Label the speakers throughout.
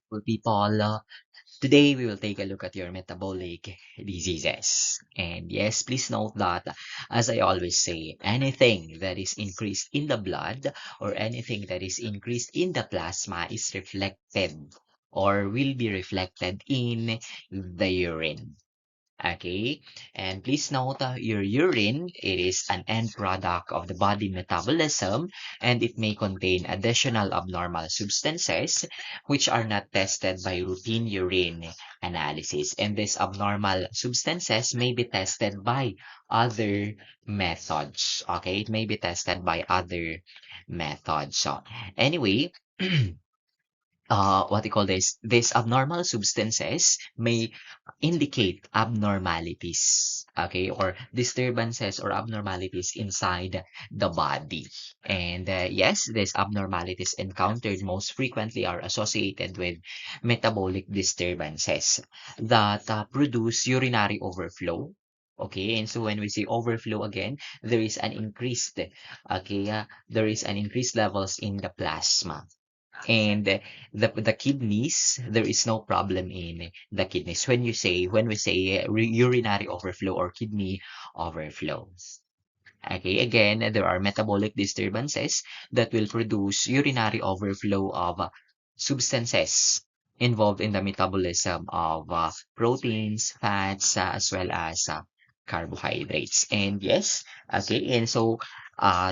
Speaker 1: Well, people, today we will take a look at your metabolic diseases. And yes, please note that, as I always say, anything that is increased in the blood or anything that is increased in the plasma is reflected or will be reflected in the urine. Okay, and please note your urine, it is an end product of the body metabolism and it may contain additional abnormal substances which are not tested by routine urine analysis. And these abnormal substances may be tested by other methods. Okay, it may be tested by other methods. So, anyway, what you call this, these abnormal substances may indicate abnormalities, okay, or disturbances or abnormalities inside the body. And yes, these abnormalities encountered most frequently are associated with metabolic disturbances that produce urinary overflow. Okay, and so when we say overflow again, there is an increased, okay, there is an increased levels in the plasma. And the kidneys, there is no problem in the kidneys when we say urinary overflow or kidney overflows. Okay, again, there are metabolic disturbances that will produce urinary overflow of substances involved in the metabolism of proteins, fats, as well as carbohydrates. And yes, okay, and so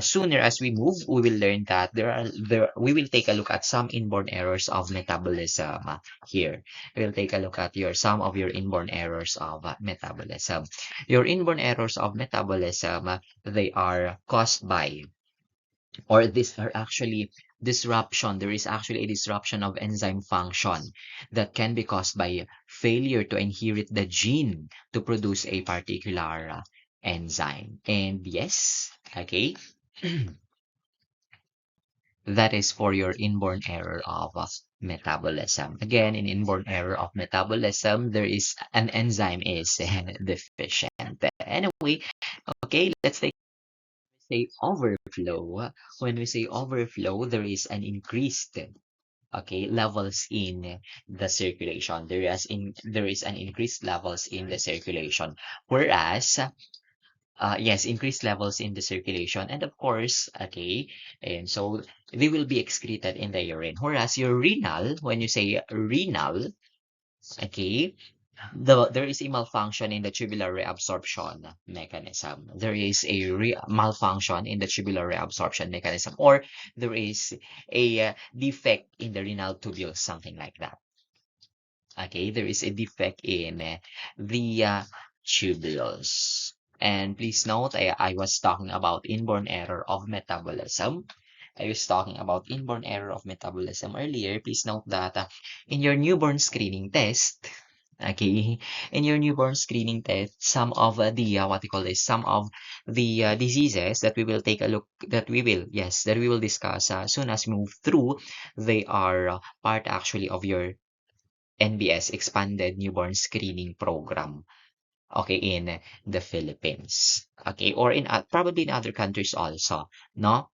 Speaker 1: sooner as we move, we will learn that we will take a look at some inborn errors of metabolism here. We'll take a look at some of your inborn errors of metabolism. Your inborn errors of metabolism, they are caused by, or these are actually disruption. There is actually a disruption of enzyme function that can be caused by failure to inherit the gene to produce a particular enzyme. And yes, okay, that is for your inborn error of metabolism. Again, in inborn error of metabolism, there is an enzyme is deficient. Anyway, okay, let's take say overflow. When we say overflow, there is an increased levels in the circulation. There is an increased levels in the circulation. Whereas yes, increased levels in the circulation, and of course, okay, and so they will be excreted in the urine. Whereas your renal, when you say renal, okay, there is a malfunction in the tubular reabsorption mechanism. There is a malfunction in the tubular reabsorption mechanism, or there is a defect in the renal tubules, something like that. Okay, there is a defect in the tubules. And please note, I was talking about inborn error of metabolism. I was talking about inborn error of metabolism earlier. Please note that in your newborn screening test, okay, in your newborn screening test, some of some of the diseases that we will take a look, that we will discuss soon as we move through, they are part actually of your NBS expanded newborn screening program. Okay, in the Philippines. Okay, or in probably in other countries also, no?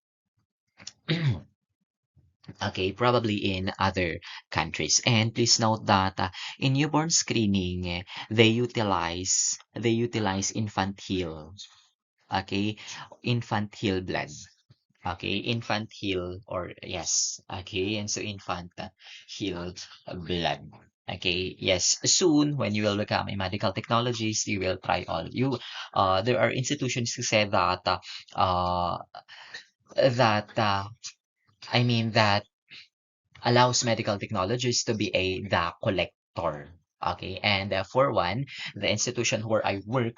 Speaker 1: Okay, probably in other countries. And please note that in newborn screening, they utilize infantile, okay, infantile blood. Okay, infantile or yes, okay, and so infantile blood. Okay, yes, soon when you will become a medical technologist, you will try all you. There are institutions who say that uh, that that allows medical technologists to be the collector. Okay, and for one, the institution where I work,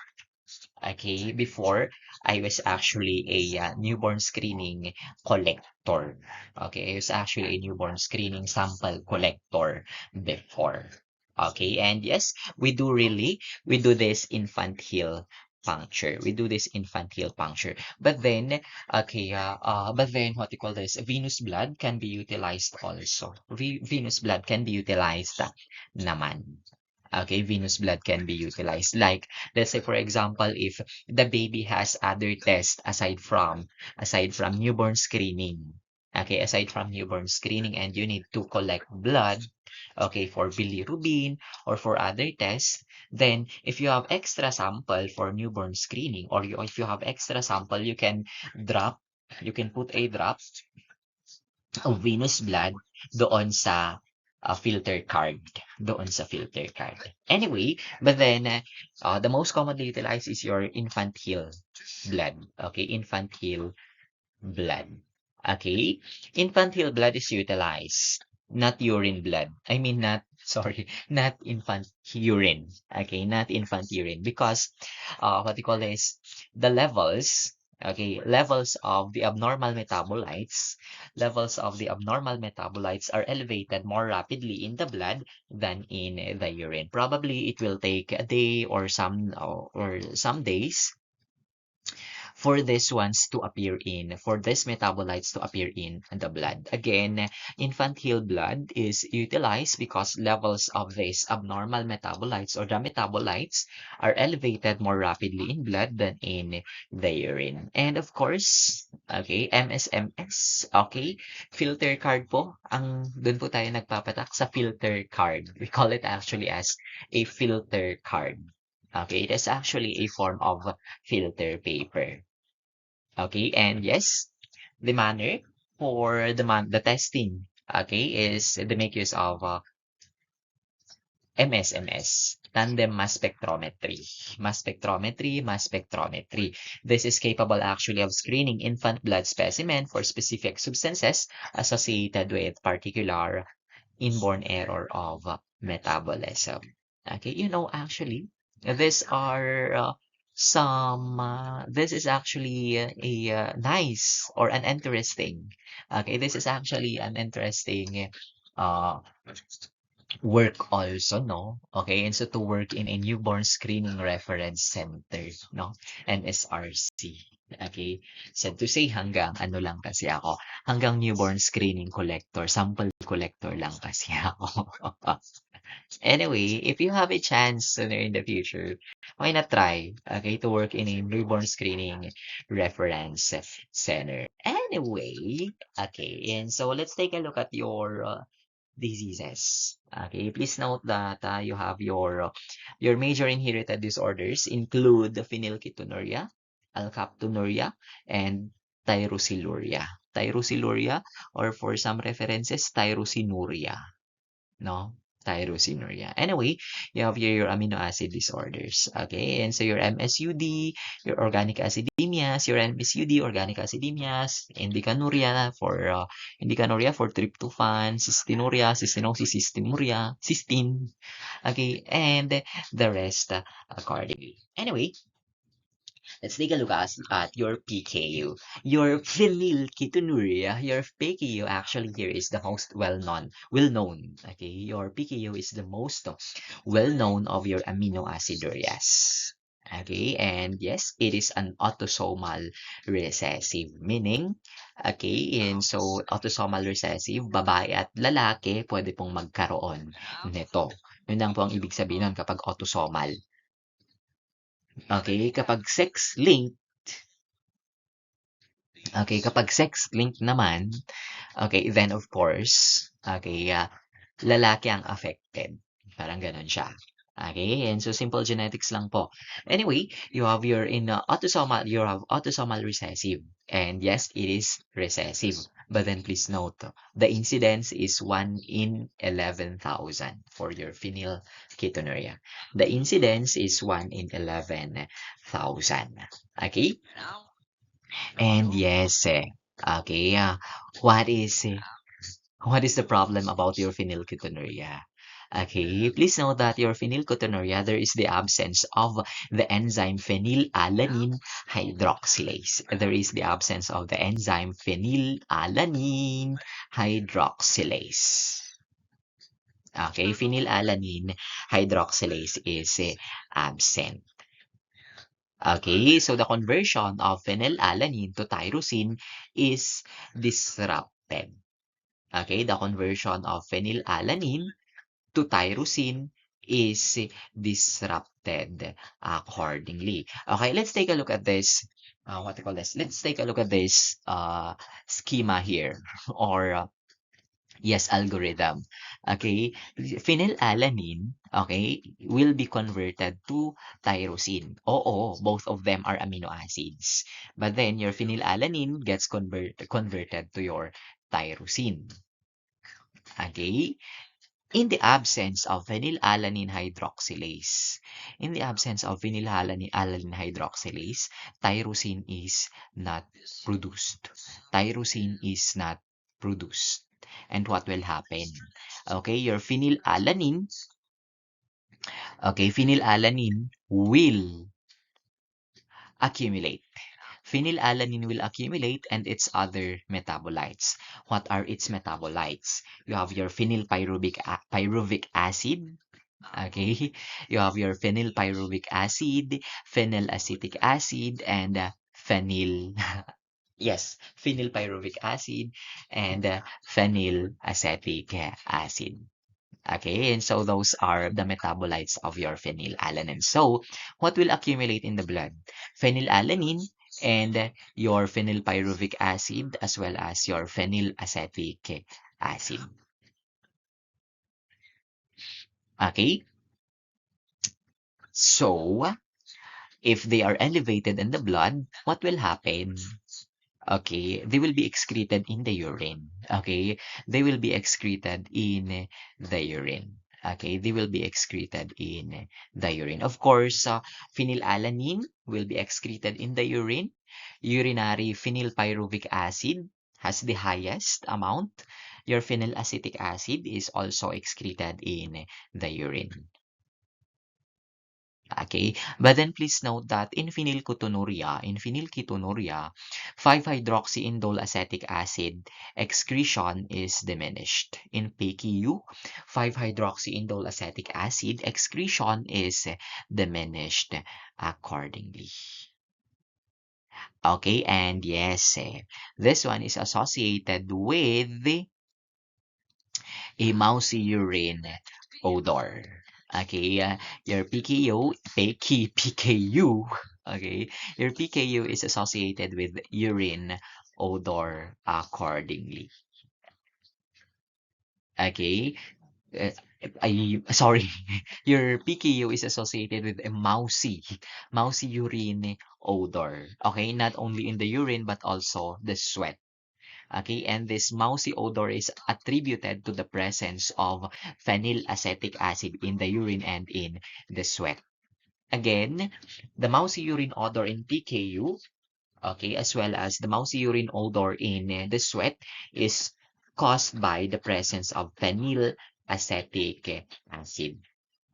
Speaker 1: okay, before I was actually a newborn screening collector. Okay, I was actually a newborn screening sample collector before. Okay, and yes, we do this infantile puncture. We do this infantile puncture. But then, but then what you call this, venous blood can be utilized also. Venous blood can be utilized naman. Okay, venous blood can be utilized. Like, let's say, for example, if the baby has other tests aside from newborn screening. Okay, aside from newborn screening, and you need to collect blood. okay, for bilirubin or for other tests, then if you have extra sample for newborn screening or if you have extra sample, you can put a drop of venous blood doon sa filter card. Doon sa filter card. Anyway, but then the most commonly utilized is your infantile blood. Okay, infantile blood. Okay? Infantile blood is utilized, not urine blood. I mean, not, sorry, not infant urine. Okay, not infant urine. Because, what you call this, the levels, okay, levels of the abnormal metabolites are elevated more rapidly in the blood than in the urine. Probably it will take a day or some days for these metabolites to appear in the blood. Again, infantile blood is utilized because levels of these abnormal metabolites or the metabolites are elevated more rapidly in blood than in the urine. And of course, okay, MSMS, okay, filter card po, doon po tayo nagpapatak sa filter card. We call it actually as a filter card. Okay, it is actually a form of filter paper. Okay, and yes, the manner for the testing, okay, is the make use of MSMS, tandem mass spectrometry. Mass spectrometry. This is capable actually of screening infant blood specimen for specific substances associated with particular inborn error of metabolism. Okay, actually, these are this is actually a nice or an interesting. Okay, this is actually an interesting uh, work also, no? Okay, and so to work in a newborn screening reference center, no? NSRC. Okay, said to say hanggang ano lang kasi ako, hanggang newborn screening collector, sample collector lang kasi ako. Anyway, if you have a chance sooner in the future, why not try, okay, to work in a newborn screening reference center? Anyway, okay, and so let's take a look at your diseases. Okay, please note that you have your major inherited disorders include phenylketonuria, alkaptonuria, and tyrosiluria. Tyrosiluria, or for some references, tyrosinuria. No? Tyrosinuria. Anyway, you have your amino acid disorders. Okay, and so your MSUD, your organic acidemias, indicanuria for tryptophan, cystinuria, cystinosis, cysteine. Okay, and the rest accordingly. Anyway, let's take a look at your PKU. Your phenylketonuria, your PKU actually here is the most well-known. Okay, your PKU is the most well-known of your amino acidureas. Okay, and yes, it is an autosomal recessive, meaning, okay, and so autosomal recessive, babae at lalaki, pwede pong magkaroon nito. Yun lang po ang ibig sabihin nun kapag autosomal. Okay, kapag sex-linked naman, okay, then of course, okay, lalaki ang affected. Parang gano'n siya. Okay, and so simple genetics lang po. Anyway, you have autosomal recessive. And yes, it is recessive. But then please note, the incidence is 1 in 11,000 for your phenylketonuria. The incidence is 1 in 11,000. Okay? And yes, okay, what is the problem about your phenylketonuria? Okay, please note that your phenylketonuria, there is the absence of the enzyme phenylalanine hydroxylase. There is the absence of the enzyme phenylalanine hydroxylase. Okay, phenylalanine hydroxylase is absent. Okay, so the conversion of phenylalanine to tyrosine is disrupted. Okay, the conversion of phenylalanine to tyrosine is disrupted accordingly. Okay, let's take a look at this. Let's take a look at this schema here, or Yes, algorithm. Okay, phenylalanine, okay, will be converted to tyrosine. Oo, both of them are amino acids. But then your phenylalanine gets converted to your tyrosine. Okay? In the absence of phenylalanine hydroxylase, in the absence of phenylalanine hydroxylase, tyrosine is not produced. Tyrosine is not produced. And what will happen? Okay, your phenylalanine will accumulate. Phenylalanine will accumulate and its other metabolites. What are its metabolites? You have your pyruvic acid. Okay, you have your phenylpyruvic acid, phenylacetic acid, and yes, phenylpyruvic acid and phenylacetic acid. Okay, and so those are the metabolites of your phenylalanine. So, what will accumulate in the blood? Phenylalanine and your phenylpyruvic acid as well as your phenylacetic acid. Okay, so if they are elevated in the blood, what will happen? Okay, they will be excreted in the urine. Okay, they will be excreted in the urine. Okay, they will be excreted in the urine. Of course, phenylalanine will be excreted in the urine. Urinary phenylpyruvic acid has the highest amount. Your phenylacetic acid is also excreted in the urine. Okay, but then please note that in phenylketonuria, 5-hydroxyindole acetic acid excretion is diminished. In PKU, 5-hydroxyindole acetic acid excretion is diminished accordingly. Okay, and yes, this one is associated with a mousy urine odor. Okay, your PKU, okay, your PKU is associated with urine odor accordingly. Okay, uh, sorry, your PKU is associated with a mousy urine odor. Okay, not only in the urine but also the sweat. Okay, and this mousy odor is attributed to the presence of phenylacetic acid in the urine and in the sweat. Again, the mousy urine odor in PKU, okay, as well as the mousy urine odor in the sweat is caused by the presence of phenylacetic acid.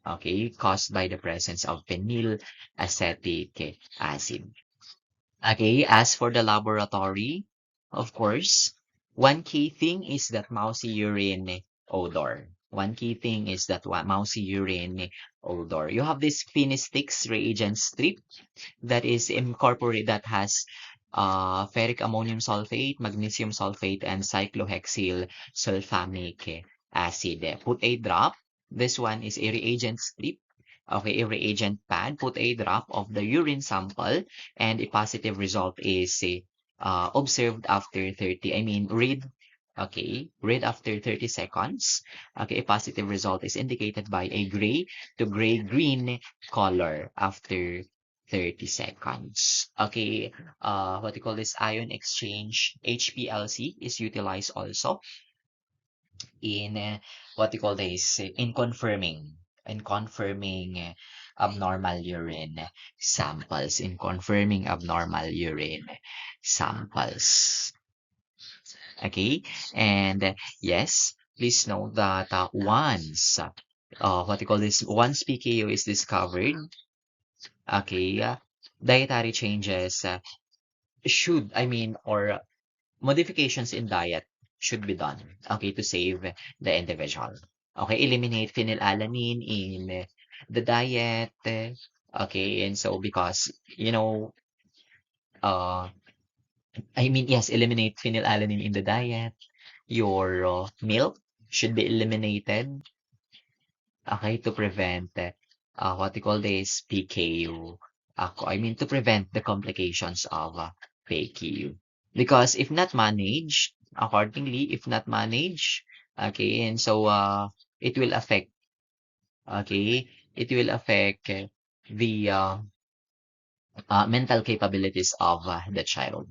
Speaker 1: Okay, caused by the presence of phenylacetic acid. Okay, as for the laboratory, of course, one key thing is that mousy urine odor. One key thing is that mousy urine odor. You have this Finistix reagent strip that is incorporated that has ferric ammonium sulfate, magnesium sulfate, and cyclohexyl sulfamic acid. Put a drop. This one is a reagent strip. Okay, a reagent pad. Put a drop of the urine sample, and a positive result is observed after 30. Read after 30 seconds. Okay, a positive result is indicated by a gray to gray-green color after 30 seconds. Okay, what you call this ion exchange, HPLC, is utilized also in what you call this in confirming abnormal urine samples, in confirming abnormal urine samples. Okay, and yes, please note that once what you call this once PKU is discovered, okay, dietary changes should, or modifications in diet should be done, okay, to save the individual. Okay, eliminate phenylalanine in the diet. Okay, and so because, uh, yes, eliminate phenylalanine in the diet. Your milk should be eliminated, okay, to prevent what you call this PKU. To prevent the complications of PKU. Because if not managed, accordingly, if not managed, Okay, and so it will affect, okay, it will affect the mental capabilities of the child.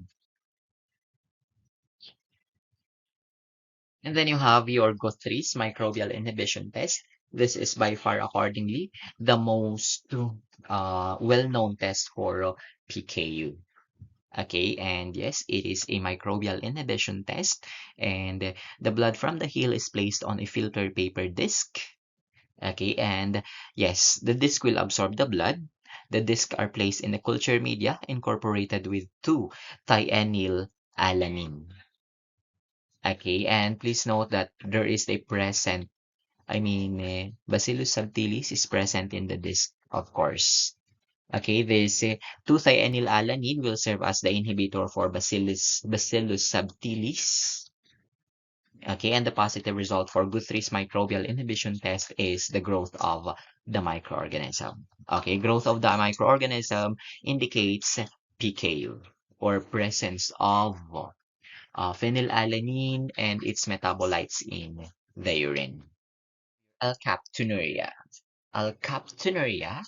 Speaker 1: And then you have your Guthrie's microbial inhibition test. This is by far, accordingly, the most well-known test for PKU. Okay, and yes, it is a microbial inhibition test, and the blood from the heel is placed on a filter paper disc. Okay, and yes, the disc will absorb the blood. The discs are placed in a culture media incorporated with 2-thionenyl alanine. Okay, and please note that there is a present, Bacillus subtilis is present in the disc, of course. Okay, this 2-thionenylalanine will serve as the inhibitor for Bacillus subtilis. Okay, and the positive result for Guthrie's microbial inhibition test is the growth of the microorganism. Okay, growth of the microorganism indicates PKU, or presence of phenylalanine and its metabolites in the urine. Alkaptonuria. Alkaptonuria.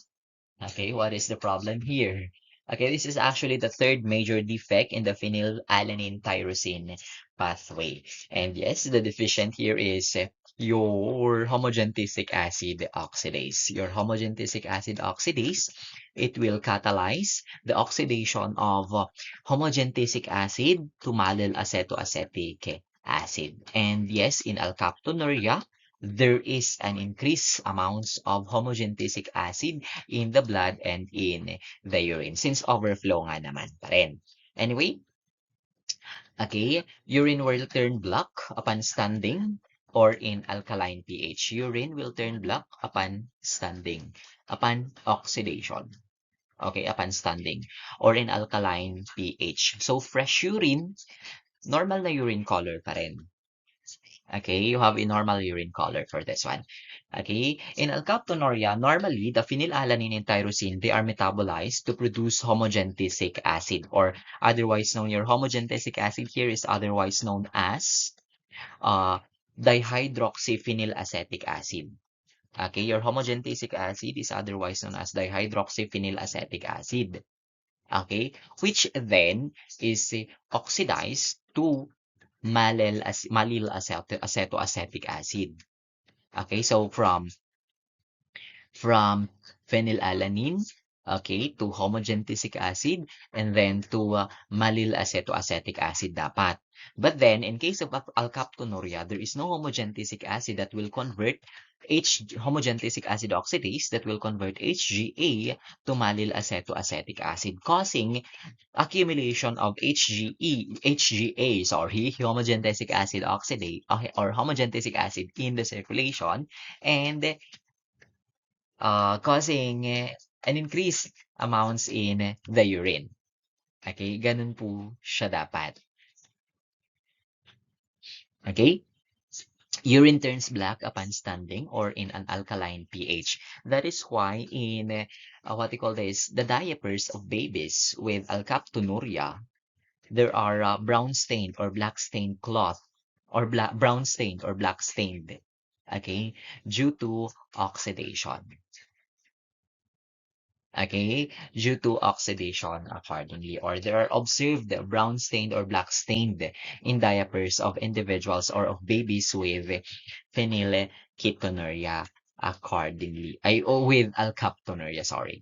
Speaker 1: Okay, what is the problem here? Okay, this is actually the third major defect in the phenylalanine tyrosine pathway. And yes, the deficient here is your homogentisic acid oxidase. Your homogentisic acid oxidase, it will catalyze the oxidation of homogentisic acid to mallyl acetoacetic acid. And yes, in alkaptonuria, there is an increased amounts of homogentisic acid in the blood and in the urine, since overflow nga naman pa rin. Anyway, okay, urine will turn black upon standing, or in alkaline pH. Urine will turn black upon standing, upon oxidation. Okay, upon standing, or in alkaline pH. So fresh urine, normal na urine color pa rin. Okay, you have a normal urine color for this one. Okay, in alkaptonuria, normally the phenylalanine and tyrosine, they are metabolized to produce homogentisic acid, or otherwise known, your homogentisic acid here is otherwise known as uh, dihydroxyphenylacetic acid. Okay, your homogentisic acid is otherwise known as dihydroxyphenylacetic acid. Okay, which then is oxidized to mallyl acetoacetic acid. Okay, so from phenylalanine, okay, to homogentisic acid, and then to mallyl acetoacetic acid dapat. But then, in case of alkaptonuria, there is no homogentisic acid that will convert homogentisic acid oxidase that will convert HGA to mallyl acetoacetic acid, causing accumulation of HGA, sorry, homogentisic acid oxidase, or homogentisic acid in the circulation, and causing an increased amounts in the urine. Okay, ganun po siya dapat. Okay? Urine turns black upon standing, or in an alkaline pH. That is why in what we call this, the diapers of babies with alkaptonuria, there are brown stained or black stained cloth, or brown stained or black stained, okay, due to oxidation. Okay, due to oxidation accordingly, or there are observed brown stained or black stained in diapers of individuals or of babies with phenylketonuria accordingly. With alkaptonuria, sorry.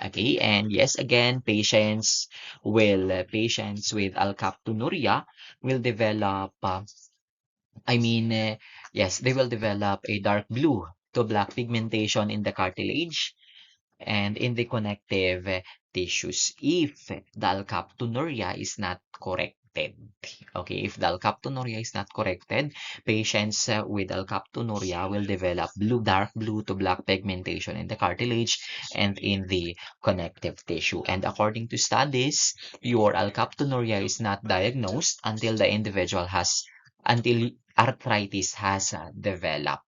Speaker 1: Okay, and yes, again, patients with alkaptonuria will develop, yes, they will develop a dark blue to black pigmentation in the cartilage and in the connective tissues if the alkaptonuria is not corrected. Okay, if the alkaptonuria is not corrected, patients with alkaptonuria will develop dark blue to black pigmentation in the cartilage and in the connective tissue. And according to studies, your alkaptonuria is not diagnosed until until arthritis has developed.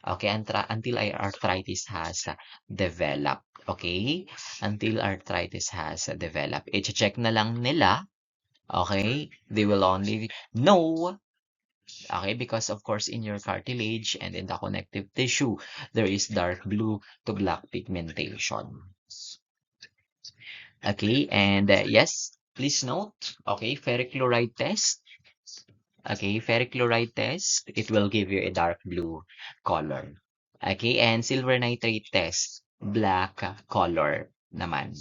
Speaker 1: Okay, until arthritis has developed. Okay? Until arthritis has developed. I-check na lang nila. Okay? They will only know Okay, because of course in your cartilage and in the connective tissue, there is dark blue to black pigmentation. Okay, and yes, please note, okay, ferric chloride test. Okay, ferric chloride test, it will give you a dark blue color. Okay, and silver nitrate test, black color naman.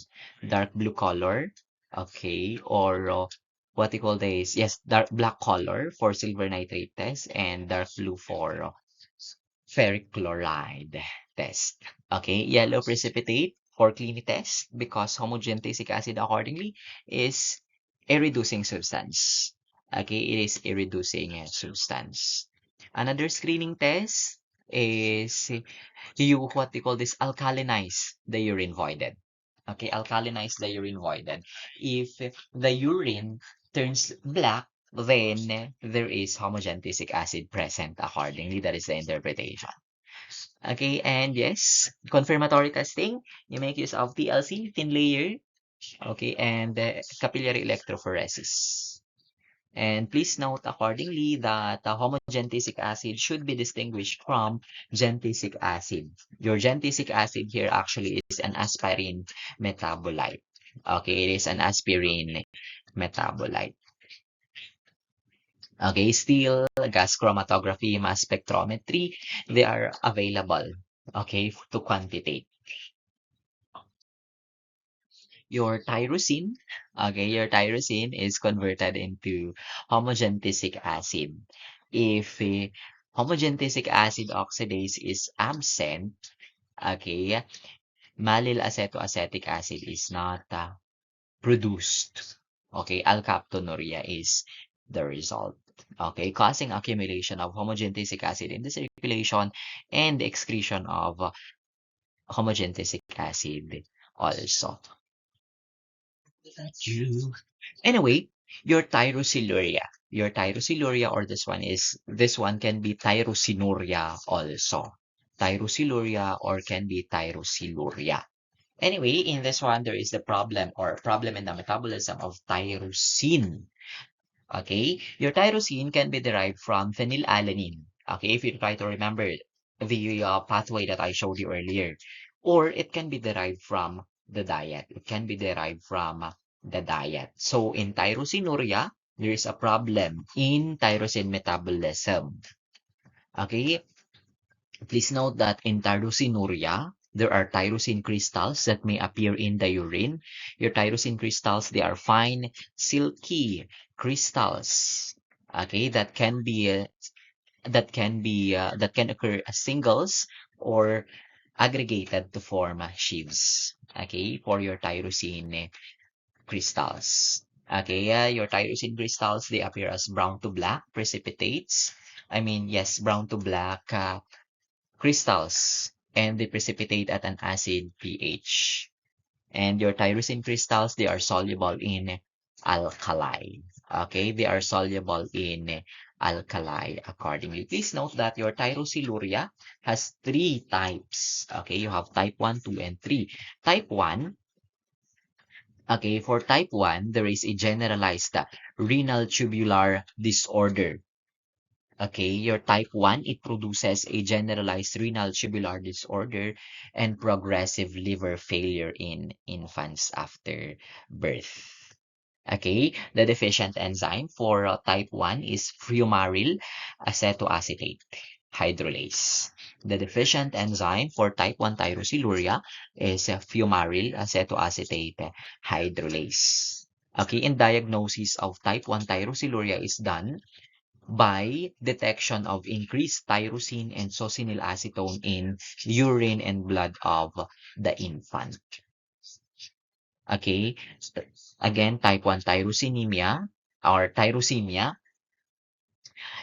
Speaker 1: Dark blue color, okay, or what you call this? Yes, dark black color for silver nitrate test and dark blue for ferric chloride test. Okay, yellow precipitate for clean test because homogenesic acid accordingly is a reducing substance. Okay, it is a reducing substance. Another screening test is you what they call this alkalinize the urine voided. Okay, alkalinize the urine voided. If the urine turns black, then there is homogenesic acid present accordingly. That is the interpretation. Okay, and yes, confirmatory testing, you make use of TLC, thin layer, okay, and capillary electrophoresis. And please note accordingly that homogentisic acid should be distinguished from gentisic acid. Your gentisic acid here actually is an aspirin metabolite. Okay, it is an aspirin metabolite. Okay, still gas chromatography, mass spectrometry, they are available, okay, to quantitate. Your tyrosine, okay, your tyrosine is converted into homogentisic acid. If homogentisic acid oxidase is absent, okay, mallyl acetoacetic acid is not produced. Okay, alkaptonuria is the result. Okay, causing accumulation of homogentisic acid in the circulation and the excretion of homogentisic acid also. You. Anyway, your tyrosiluria, or this one can be tyrosinuria also. Tyrosiluria or can be tyrosiluria. Anyway, in this one, there is the problem in the metabolism of tyrosine. Okay, your tyrosine can be derived from phenylalanine. Okay, if you try to remember the pathway that I showed you earlier, or it can be derived from the diet. It can be derived from the diet. So in tyrosinuria, there is a problem in tyrosine metabolism. Okay, please note that in tyrosinuria, there are tyrosine crystals that may appear in the urine. Your tyrosine crystals, they are fine, silky crystals. Okay, that can occur as singles or aggregated to form sheaves. Okay, for your tyrosine crystals. Okay, your tyrosine crystals, they appear as brown to black precipitates. I mean, yes, brown to black crystals, and they precipitate at an acid pH. And your tyrosine crystals, they are soluble in alkali. Okay, they are soluble in alkali accordingly. Please note that your tyrosiluria has three types. Okay, you have type 1, 2, and 3. Type 1, okay, for type 1, there is a generalized renal tubular disorder. Okay, your type 1, it produces a generalized renal tubular disorder and progressive liver failure in infants after birth. Okay, the deficient enzyme for type 1 is fumarate acetoacetate hydrolase. The deficient enzyme for type 1 tyrosiluria is fumarate acetoacetate hydrolase. Okay, in diagnosis of type 1 tyrosiluria is done by detection of increased tyrosine and succinylacetone in urine and blood of the infant. Okay, again, type 1 tyrosinemia or tyrosemia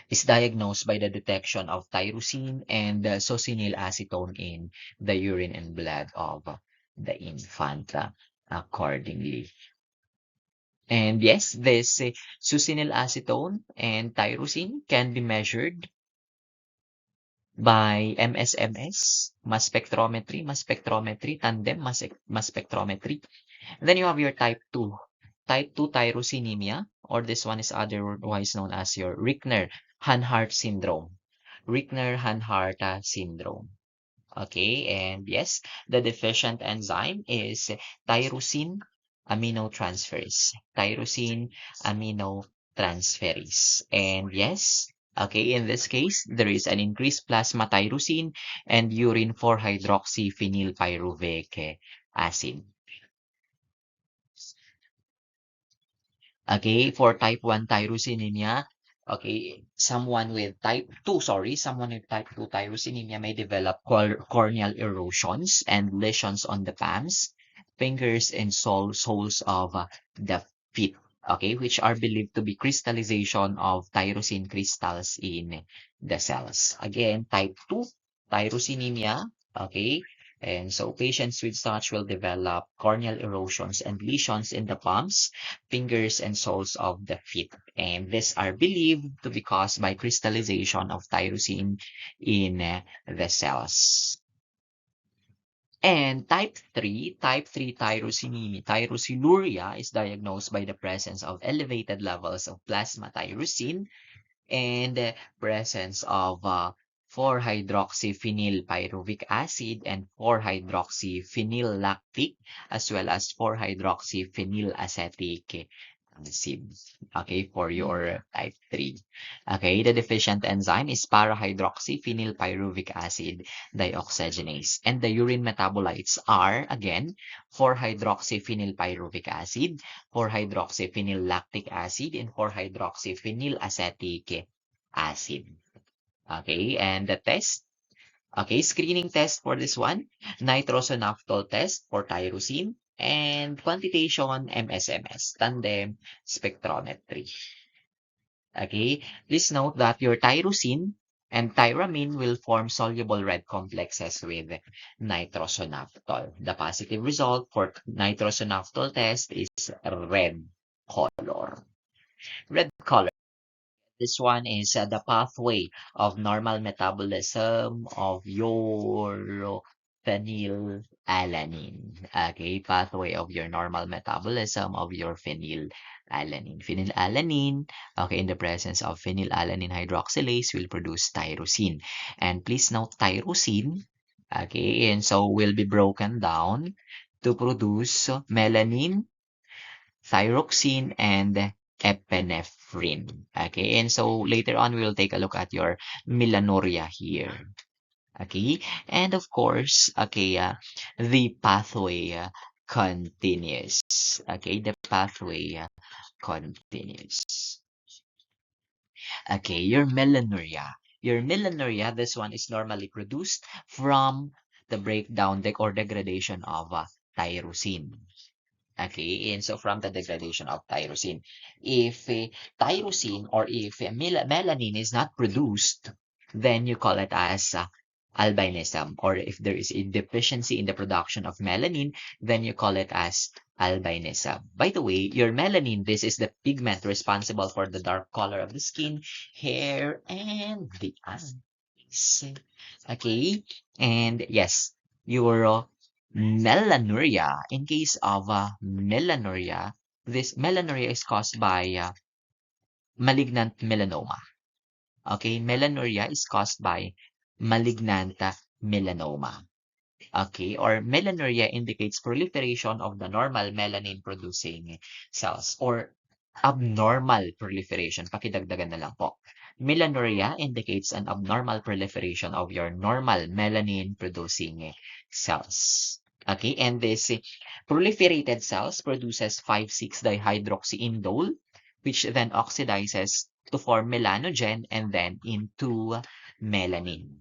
Speaker 1: is diagnosed by the detection of tyrosine and succinylacetone in the urine and blood of the infant accordingly. And yes, this succinylacetone and tyrosine can be measured by MSMS, mass spectrometry, tandem mass spectrometry. And then you have your type 2 tyrosinemia, or this one is otherwise known as your Rickner Hanhart syndrome. Rickner-Hanhart syndrome. Okay, and yes, the deficient enzyme is tyrosine aminotransferase. Tyrosine aminotransferase. And yes, okay, in this case, there is an increased plasma tyrosine and urine 4-hydroxyphenylpyruvic acid. Okay, for type 1 tyrosinemia, okay, someone with type 2 tyrosinemia may develop corneal erosions and lesions on the palms, fingers, and soles of the feet, okay, which are believed to be crystallization of tyrosine crystals in the cells. Again, type 2 tyrosinemia, okay, and so patients with such will develop corneal erosions and lesions in the palms, fingers, and soles of the feet. And these are believed to be caused by crystallization of tyrosine in the cells. And type 3 tyrosinuria is diagnosed by the presence of elevated levels of plasma tyrosine and presence of 4-hydroxyphenylpyruvic acid and 4-hydroxyphenylactic as well as 4-hydroxyphenylacetic acid. Okay, for your type 3. Okay, the deficient enzyme is para-hydroxyphenylpyruvic acid dioxygenase. And the urine metabolites are, again, 4-hydroxyphenylpyruvic acid, 4-hydroxyphenylactic acid, and 4-hydroxyphenylacetic acid. Okay, and the test. Okay, screening test for this one, nitrosonaphthol test for tyrosine, and quantitation MSMS, tandem spectrometry. Okay, please note that your tyrosine and tyramine will form soluble red complexes with nitrosonaphthol. The positive result for nitrosonaphthol test is red color. Red color. This one is the pathway of normal metabolism of your phenylalanine. Okay, pathway of your normal metabolism of your phenylalanine. Phenylalanine, okay, in the presence of phenylalanine hydroxylase will produce tyrosine. And please note tyrosine, okay, and so will be broken down to produce melanin, thyroxine, and epinephrine. Okay, and so later on, we will take a look at your melanuria here. Okay, and of course, okay, the pathway continues. Okay, the pathway continues. Okay, your melanuria. Your melanuria, this one is normally produced from the breakdown or degradation of tyrosine. Okay, and so from the degradation of tyrosine. If tyrosine or if melanin is not produced, then you call it as albinism. Or if there is a deficiency in the production of melanin, then you call it as albinism. By the way, your melanin, this is the pigment responsible for the dark color of the skin, hair, and the eyes. Okay, and yes, your melanuria. In case of melanuria, this melanuria is caused by malignant melanoma. Okay, melanuria is caused by malignant melanoma. Okay, or melanuria indicates proliferation of the normal melanin-producing cells or abnormal proliferation. Pakidagdagan na lang po. Melanuria indicates an abnormal proliferation of your normal melanin-producing cells. Okay, and this proliferated cells produces 5,6-dihydroxyindole, which then oxidizes to form melanogen and then into melanin.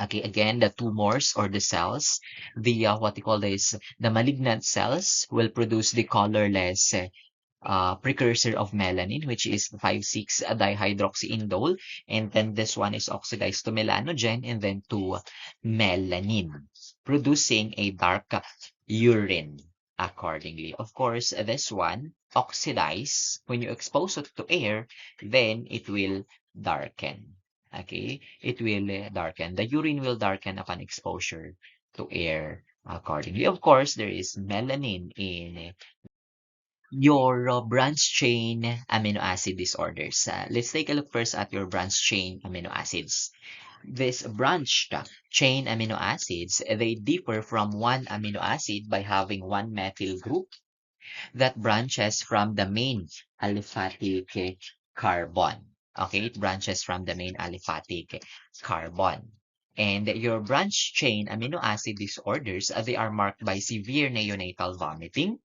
Speaker 1: Okay, again, the tumors or the cells, the what you call this, the malignant cells will produce the colorless precursor of melanin, which is 5,6-dihydroxyindole, and then this one is oxidized to melanogen and then to melanin, producing a dark urine accordingly. Of course, this one oxidize when you expose it to air, then it will darken. Okay, it will darken. The urine will darken upon exposure to air accordingly. Of course, there is melanin in your branch chain amino acid disorders. Let's take a look first at your branch chain amino acids. These branched chain amino acids, they differ from one amino acid by having one methyl group that branches from the main aliphatic carbon. Okay, it branches from the main aliphatic carbon. And your branch chain amino acid disorders, they are marked by severe neonatal vomiting,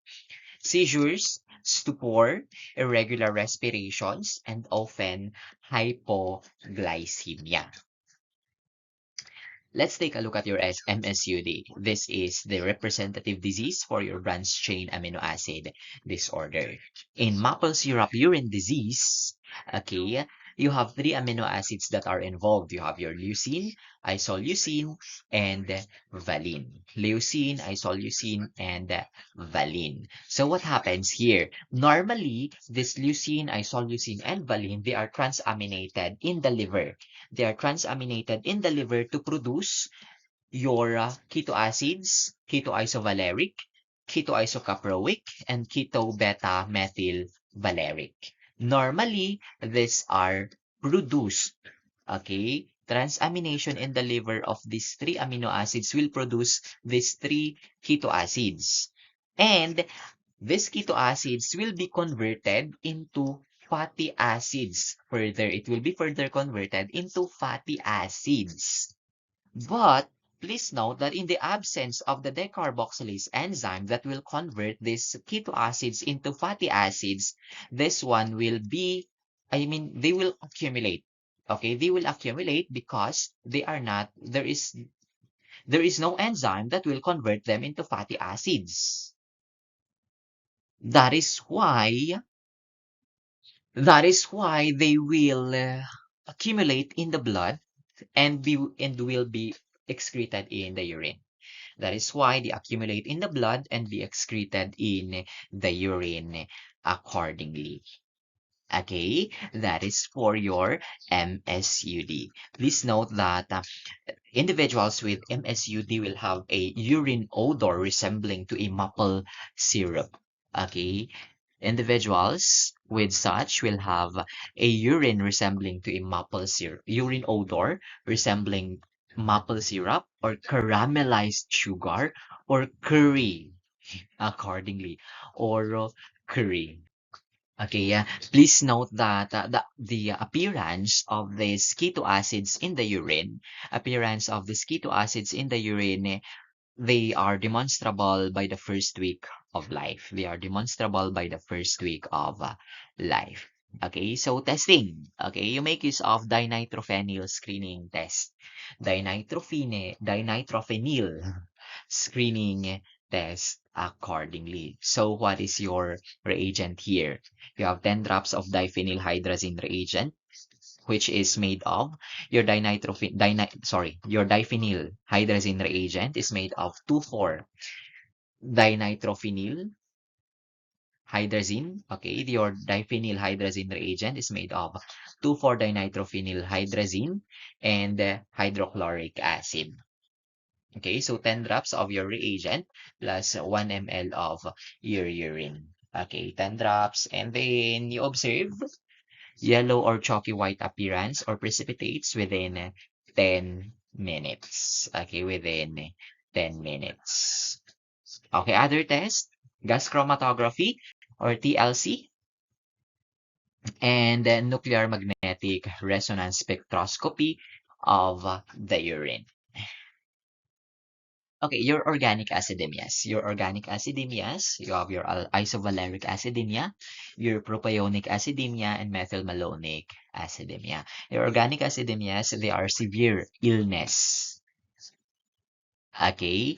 Speaker 1: seizures, stupor, irregular respirations, and often hypoglycemia. Let's take a look at your MSUD. This is the representative disease for your branched chain amino acid disorder. In maple syrup urine disease, okay, you have three amino acids that are involved. You have your leucine, isoleucine, and valine. Leucine, isoleucine, and valine. So what happens here? Normally, this leucine, isoleucine, and valine, they are transaminated in the liver. They are transaminated in the liver to produce your keto acids, ketoisovaleric, ketoisocaproic, and keto-beta-methylvaleric. Normally, these are produced, okay? Transamination in the liver of these three amino acids will produce these three keto acids. And these keto acids will be converted into fatty acids. Further, it will be further converted into fatty acids. But please note that in the absence of the decarboxylase enzyme that will convert these keto acids into fatty acids, this one will be, they will accumulate. Okay, they will accumulate because they are not, there is no enzyme that will convert them into fatty acids. That is why they will accumulate in the blood and will be excreted in the urine. That is why they accumulate in the blood and be excreted in the urine accordingly. Okay, that is for your MSUD. Please note that individuals with MSUD will have a urine odor resembling to a maple syrup. Okay, individuals with such will have a urine resembling to a maple syrup, urine odor resembling maple syrup or caramelized sugar or curry accordingly or curry. Okay, yeah. Please note that the appearance of these keto acids in the urine, they are demonstrable by the first week of life. They are demonstrable by the first week of life. Okay, so testing. Okay, you make use of dinitrophenyl screening test. Dinitrophenyl screening test accordingly. So what is your reagent here? You have 10 drops of diphenylhydrazine reagent, which is made of your your diphenyl hydrazine reagent is made of 2,4 dinitrophenyl hydrazine. Okay, your diphenyl hydrazine reagent is made of 2,4 dinitrophenyl hydrazine and hydrochloric acid. Okay, so 10 drops of your reagent plus 1 ml of your urine. Okay, 10 drops, and then you observe yellow or chalky white appearance or precipitates within 10 minutes. Okay, within 10 minutes. Okay, other test, gas chromatography or TLC, and then nuclear magnetic resonance spectroscopy of the urine. Okay, your organic acidemias. Your organic acidemias, you have your isovaleric acidemia, your propionic acidemia, and methylmalonic acidemia. Your organic acidemias, they are severe illness, okay,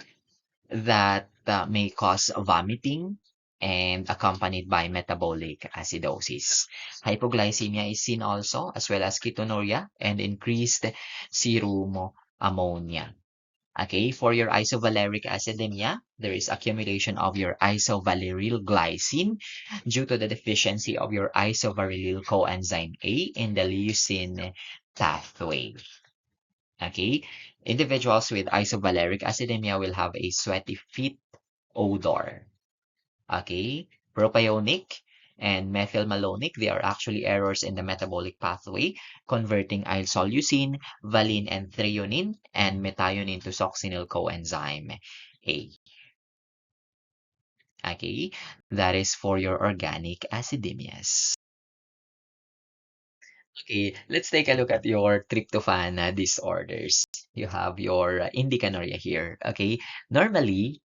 Speaker 1: that may cause vomiting and accompanied by metabolic acidosis. Hypoglycemia is seen also, as well as ketonuria and increased serum ammonia. Okay, for your isovaleric acidemia, there is accumulation of your isovaleryl glycine due to the deficiency of your isovaleryl coenzyme A in the leucine pathway. Okay, individuals with isovaleric acidemia will have a sweaty feet odor. Okay, Propionic and methylmalonic, they are actually errors in the metabolic pathway, converting isoleucine, valine, and threonine, and methionine to succinyl coenzyme A. Okay, that is for your organic acidemias. Okay, let's take a look at your tryptophan disorders. You have your indicanuria here. Okay, normally,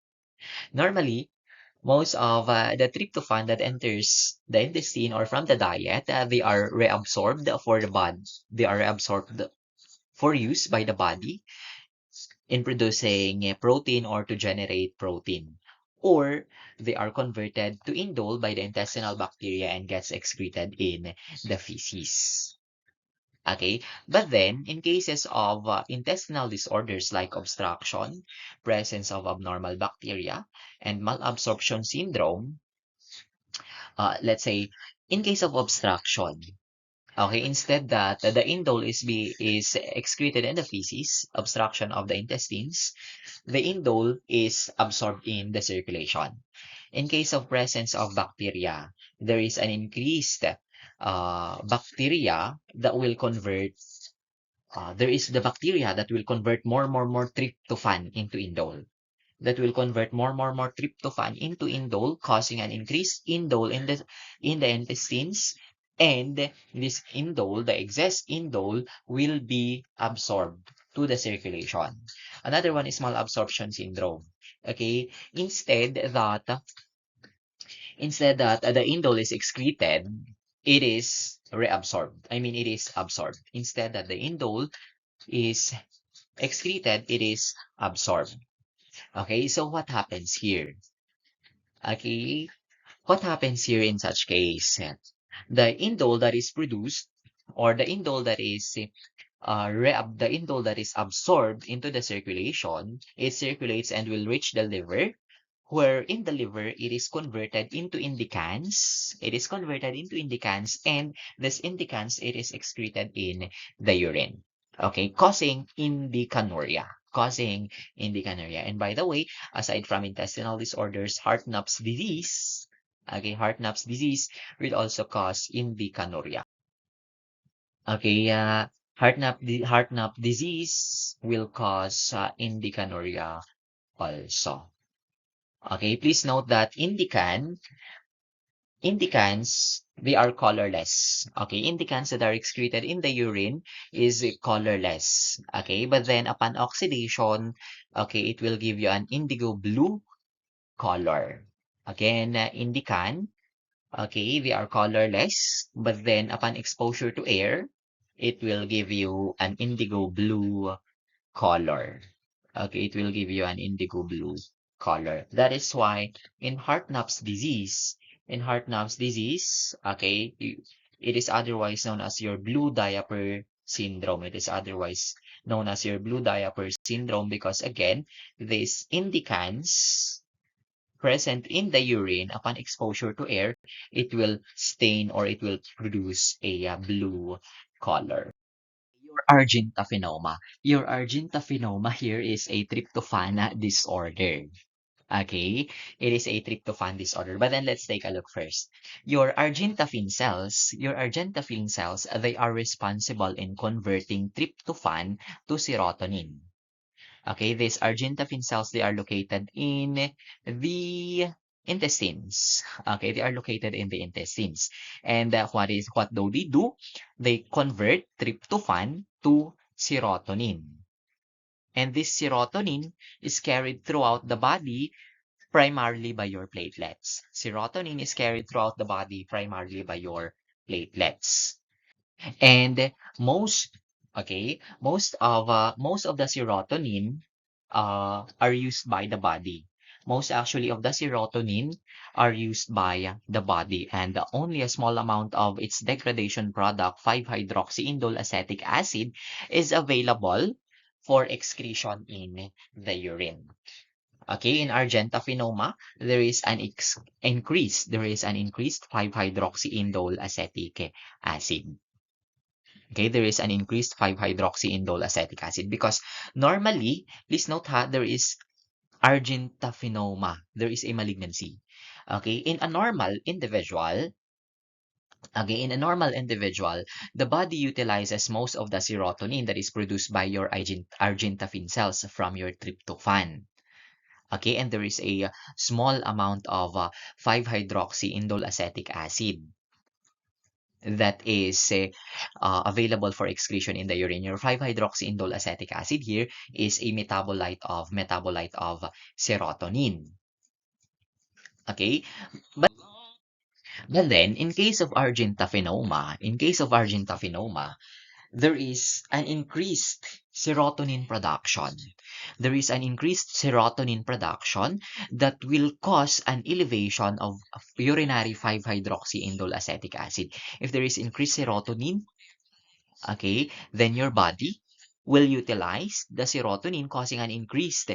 Speaker 1: most of the tryptophan that enters the intestine or from the diet, they are reabsorbed for the body. They are reabsorbed for use by the body in producing protein or to generate protein. Or they are converted to indole by the intestinal bacteria and gets excreted in the feces. Okay, but then in cases of intestinal disorders like obstruction, presence of abnormal bacteria, and malabsorption syndrome, let's say in case of obstruction, okay, instead that the indole is excreted in the feces, obstruction of the intestines, the indole is absorbed in the circulation. In case of presence of bacteria, there is an increased bacteria that will convert there is the bacteria that will convert more tryptophan into indole. That will convert more tryptophan into indole, causing an increased indole in the intestines. And this indole, the excess indole, will be absorbed to the circulation. Another one is malabsorption syndrome. Okay, instead that the indole is excreted, it is reabsorbed. I mean, it is absorbed. Instead that the indole is excreted, it is absorbed. Okay, so what happens here? Okay, what happens here in such case? The indole that is produced or the indole that is the indole that is absorbed into the circulation, it circulates and will reach the liver, where in the liver it is converted into indicans. It is converted into indicans, and this indicans it is excreted in the urine. Okay, causing indicanuria. And by the way, aside from intestinal disorders, Hartnupp's disease, okay, Hartnupp's disease will also cause indicanuria. Okay, Hartnup disease will cause indicanuria also. Okay, please note that indicans, they are colorless. Okay, indicans that are excreted in the urine is colorless. Okay, but then upon oxidation, okay, it will give you an indigo blue color. Again, indican, okay, they are colorless, but then upon exposure to air, it will give you an indigo blue color. Okay, it will give you an indigo blue color. That is why in Hartnupp's disease, okay, it is otherwise known as your blue diaper syndrome. It is otherwise known as your blue diaper syndrome because again, these indicans present in the urine upon exposure to air, it will stain or it will produce a blue color. Your argentophenoma. Your argentophenoma here is a tryptophan disorder. Okay, it is a tryptophan disorder. But then let's take a look first. Your argentophin cells, they are responsible in converting tryptophan to serotonin. Okay, these argentophin cells, they are located in the intestines. Okay, they are located in the intestines. And what do they do? They convert tryptophan to serotonin. And this serotonin is carried throughout the body primarily by your platelets. Serotonin is carried throughout the body primarily by your platelets. And most of the serotonin are used by the body. Most actually of the serotonin are used by the body, and only a small amount of its degradation product, 5-hydroxyindole acetic acid, is available for excretion in the urine. Okay, in argentophenoma, there is an increased 5-hydroxyindole acetic acid. Okay, there is an increased 5-hydroxyindole acetic acid because normally, please note there is argentophenoma. There is a malignancy. Okay, in a normal individual, the body utilizes most of the serotonin that is produced by your argintaphine cells from your tryptophan. Okay, and there is a small amount of 5-hydroxyindole acetic acid that is available for excretion in the urine. Your 5-hydroxyindole acetic acid here is a metabolite of serotonin. Okay, but then in case of argentophenoma, there is an increased serotonin production. There is an increased serotonin production that will cause an elevation of urinary 5-hydroxyindole acetic acid. If there is increased serotonin, okay, then your body will utilize the serotonin, causing an increased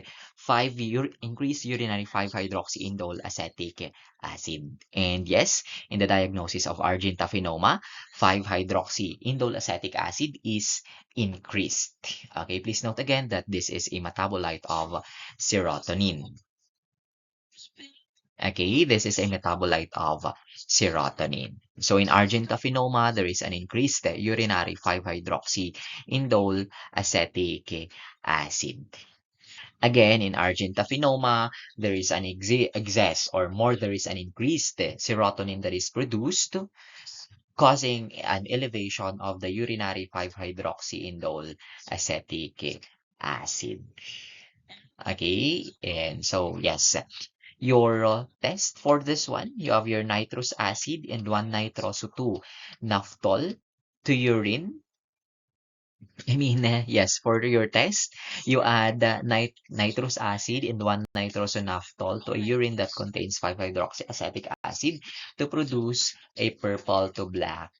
Speaker 1: urinary 5-hydroxyindole acetic acid. And yes, in the diagnosis of argentophenoma, 5-hydroxyindole acetic acid is increased. Okay, please note again that this is a metabolite of serotonin. Okay, this is a metabolite of serotonin. So in argentophenoma, there is an increased urinary 5-hydroxyindole acetic acid. Again, in argentophenoma, there is an there is an increased serotonin that is produced, causing an elevation of the urinary 5-hydroxyindole acetic acid. Okay, and so yes, your test for this one, you have your nitrous acid and 1-nitroso-2 naphthol to urine. I mean, yes, for your test, you add nitrous acid and 1-nitroso-naphthol to a urine that contains 5-hydroxyacetic acid to produce a purple to black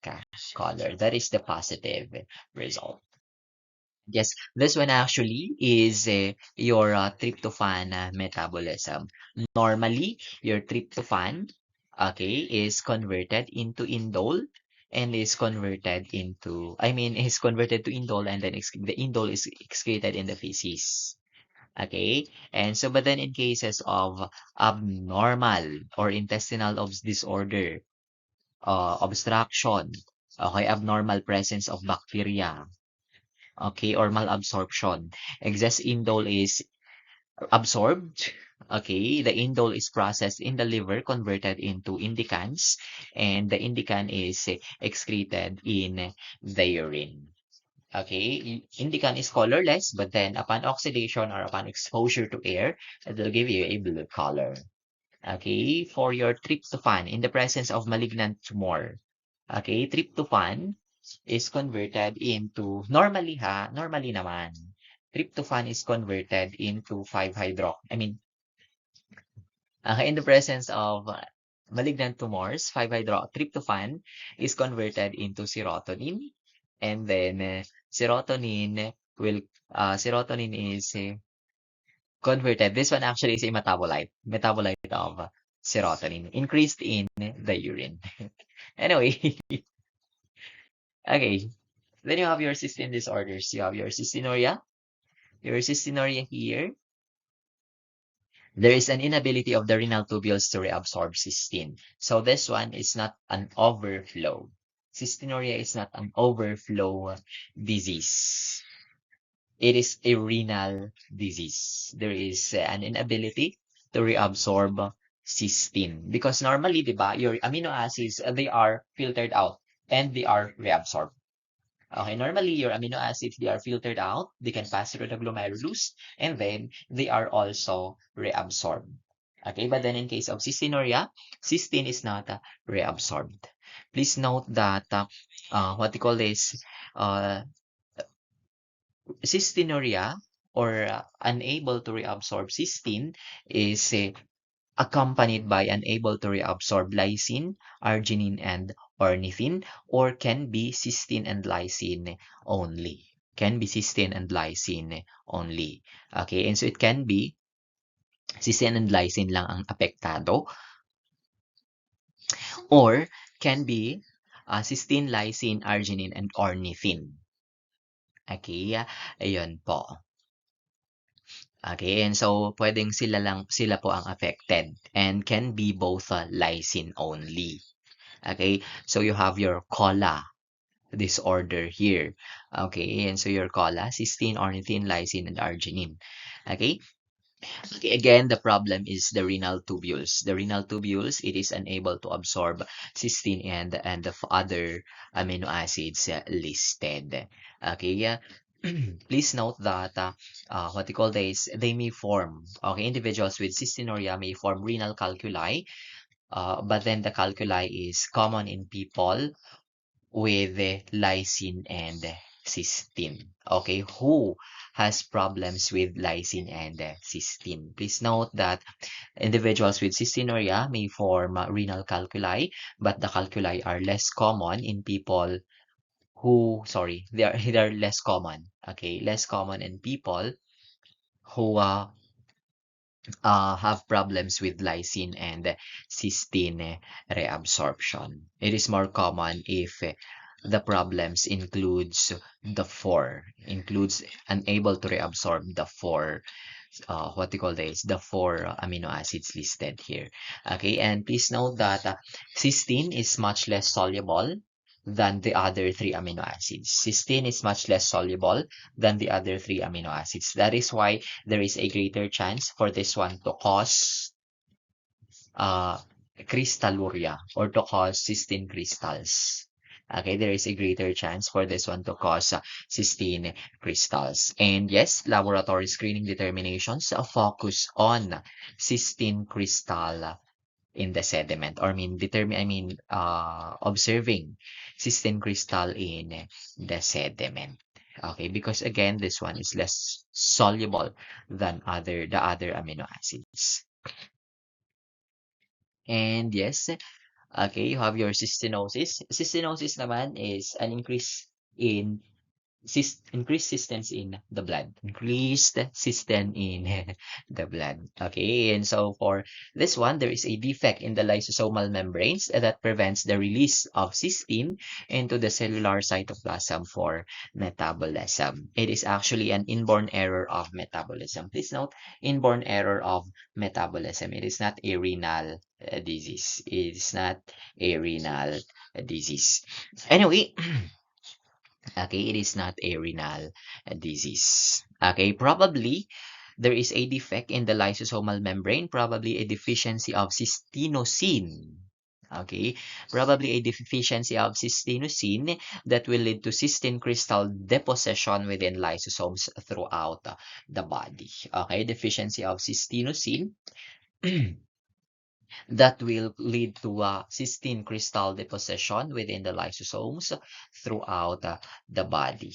Speaker 1: color. That is the positive result. Yes, this one actually is your tryptophan metabolism. Normally, your tryptophan, okay, is converted into indole and is converted to indole and then the indole is excreted in the feces. Okay, and so but then in cases of abnormal or intestinal disorder, obstruction, okay, abnormal presence of bacteria, okay, or malabsorption. Excess indole is absorbed. Okay, the indole is processed in the liver, converted into indicans, and the indican is excreted in the urine. Okay, indican is colorless, but then upon oxidation or upon exposure to air, it will give you a blue color. Okay, for your tryptophan, in the presence of malignant tumor, okay, tryptophan is converted into, normally naman, tryptophan is converted into 5-hydrox. In the presence of malignant tumors, 5-hydroxytryptophan is converted into serotonin, and then serotonin is converted. This one actually is a metabolite of serotonin, increased in the urine. Anyway, okay. Then you have your cystine disorders. You have your cystinuria. Your cystinuria here, there is an inability of the renal tubules to reabsorb cysteine. So this one is not an overflow. Cystinuria is not an overflow disease. It is a renal disease. There is an inability to reabsorb cysteine. Because normally, diba, your amino acids, they are filtered out and they are reabsorbed. Okay, normally your amino acids, they are filtered out, they can pass through the glomerulus, and then they are also reabsorbed. Okay, but then in case of cystinuria, cysteine is not reabsorbed. Please note that what we call this uh, cystinuria or unable to reabsorb cysteine is accompanied by unable to reabsorb lysine, arginine, and ornithine, or can be cysteine and lysine only. Can be cysteine and lysine only. Okay, and so it can be cysteine and lysine lang ang apektado, or can be cysteine, lysine, arginine, and ornithine. Okay, ayun po. Okay, and so pwedeng sila po ang affected and can be both lysine only. Okay, so you have your COLA disorder here. Okay, and so your COLA, cysteine, ornithine, lysine, and arginine. Okay, okay, again, the problem is the renal tubules. The renal tubules, it is unable to absorb cysteine and the other amino acids listed. Okay, yeah. Please note that what you call this, they may form, okay, individuals with cystinuria may form renal calculi, but then the calculi is common in people with lysine and cysteine. Okay, who has problems with lysine and cysteine? Please note that individuals with cystinuria may form renal calculi, but the calculi are less common in people who, sorry, they are less common. Okay, less common in people who have problems with lysine and cysteine reabsorption. It is more common if the problems includes unable to reabsorb the four what do you call this, the four amino acids listed here. Okay, and please note that cysteine is much less soluble than the other three amino acids. Cysteine is much less soluble than the other three amino acids. That is why there is a greater chance for this one to cause uh, crystalluria or to cause cysteine crystals. Okay, there is a greater chance for this one to cause cysteine crystals. And yes, laboratory screening determinations focus on cysteine crystal in the sediment, or observing cysteine crystal in the sediment. Okay, because again, this one is less soluble than the other amino acids. And yes, okay, you have your cystinosis. Cystinosis naman is an increase in increased cystins in the blood. Increased cystin in the blood. Okay, and so for this one, there is a defect in the lysosomal membranes that prevents the release of cystine into the cellular cytoplasm for metabolism. It is actually an inborn error of metabolism. Please note, inborn error of metabolism. It is not a renal disease. It is not a renal disease. Anyway, okay, it is not a renal disease. Okay, probably there is a defect in the lysosomal membrane, probably a deficiency of cystinosin. Okay, probably a deficiency of cystinosin that will lead to cystine crystal deposition within lysosomes throughout the body. Okay, deficiency of cystinosin that will lead to cystine crystal deposition within the lysosomes throughout the body.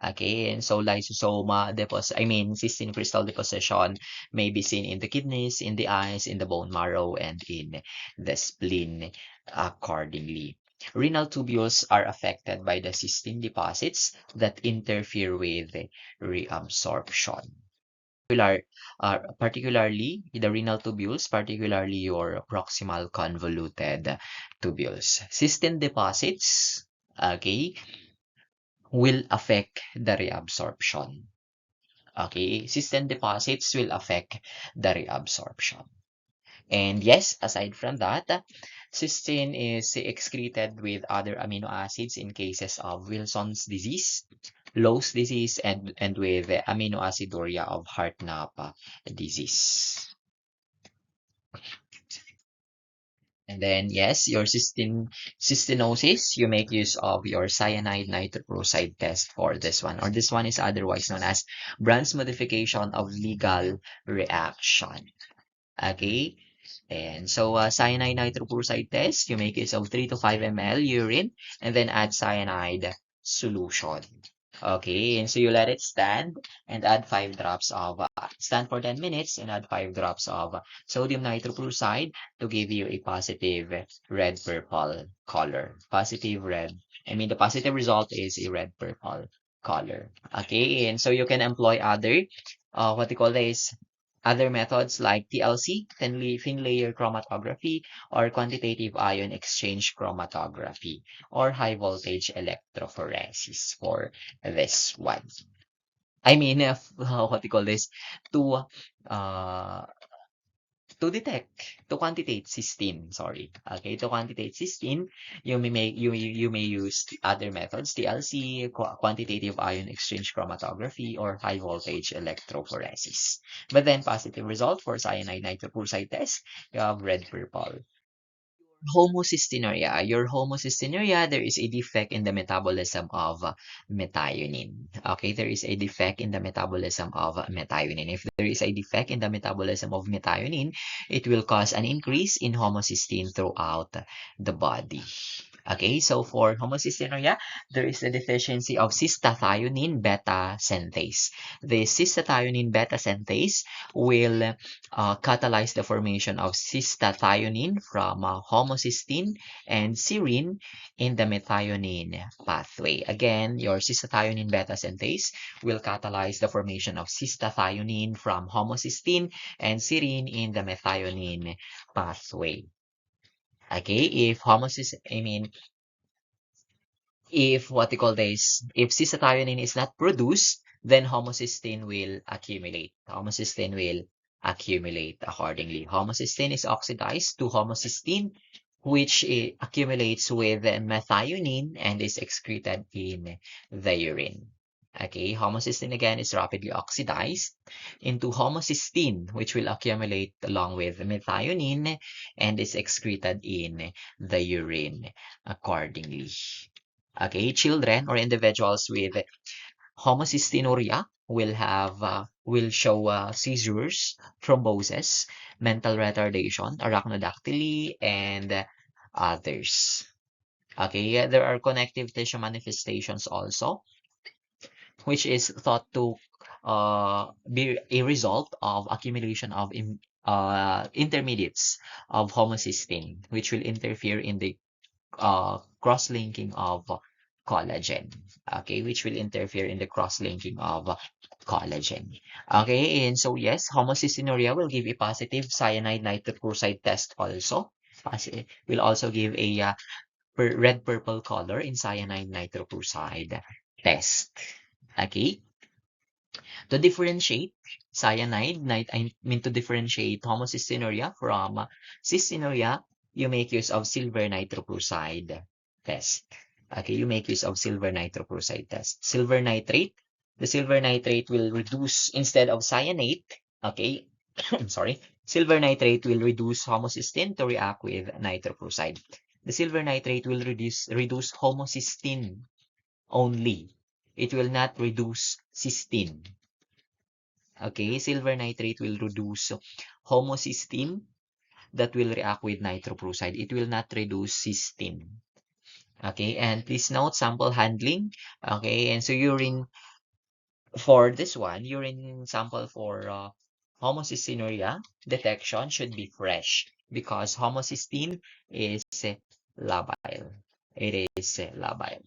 Speaker 1: Okay, and so cystine crystal deposition may be seen in the kidneys, in the eyes, in the bone marrow, and in the spleen accordingly. Renal tubules are affected by the cystine deposits that interfere with reabsorption. Particularly the renal tubules, particularly your proximal convoluted tubules. Cystine deposits, okay, will affect the reabsorption. Okay, cystine deposits will affect the reabsorption. And yes, aside from that, cystine is excreted with other amino acids in cases of Wilson's disease, Lowe's disease, and with amino aciduria of Hartnup disease. And then, yes, your cystinosis, you make use of your cyanide nitroprusside test for this one. Or this one is otherwise known as Brand's modification of legal reaction. Okay? And so, cyanide nitroprusside test, you make use of 3 to 5 ml urine and then add cyanide solution. Okay, and so you let it stand and add 5 drops of, stand for 10 minutes and add 5 drops of sodium nitroprusside to give you a positive red-purple color. Positive red. The positive result is a red-purple color. Okay, and so you can employ other, what they call this, other methods like TLC, thin layer chromatography, or quantitative ion exchange chromatography, or high voltage electrophoresis for this one. I mean, what do you call this? To uh, to detect, to quantitate cysteine, sorry. Okay, to quantitate cysteine, you may use other methods, TLC, quantitative ion exchange chromatography, or high voltage electrophoresis. But then positive result for cyanide nitroprusside test, you have red purple. Homocystinuria. Your homocystinuria, there is a defect in the metabolism of methionine. Okay, there is a defect in the metabolism of methionine. If there is a defect in the metabolism of methionine, it will cause an increase in homocysteine throughout the body. Okay, so for homocystinuria, there is a deficiency of cystathionine beta synthase. The cystathionine beta synthase will catalyze the formation of cystathionine from homocysteine and serine in the methionine pathway. Again, your cystathionine beta synthase will catalyze the formation of cystathionine from homocysteine and serine in the methionine pathway. Okay, if what you call this, if cystathionine is not produced, then homocysteine will accumulate. Homocysteine will accumulate accordingly. Homocysteine is oxidized to homocysteine, which accumulates with methionine and is excreted in the urine. Okay, homocysteine again is rapidly oxidized into homocysteine, which will accumulate along with methionine and is excreted in the urine accordingly. Okay, children or individuals with homocystinuria will show seizures, thrombosis, mental retardation, arachnodactyly, and others. Okay, there are connective tissue manifestations also, which is thought to be a result of accumulation of intermediates of homocysteine, which will interfere in the cross-linking of collagen. Okay, which will interfere in the cross-linking of collagen. Okay, and so yes, homocystinuria will give a positive cyanide nitroprusside test also. Will also give a red-purple color in cyanide nitroprusside test. Okay, to differentiate I mean to differentiate homocystinuria from cystinuria, you make use of silver nitroprusside test. Okay, you make use of silver nitroprusside test. Silver nitrate, the silver nitrate will reduce instead of cyanate. Okay, I'm sorry. Silver nitrate will reduce homocysteine to react with nitroprusside. The silver nitrate will reduce homocysteine only. It will not reduce cysteine. Okay, silver nitrate will reduce homocysteine that will react with nitroprusside. It will not reduce cysteine. Okay, and please note sample handling. Okay, and so urine for this one, urine sample for homocystinuria detection should be fresh because homocysteine is labile. It is labile.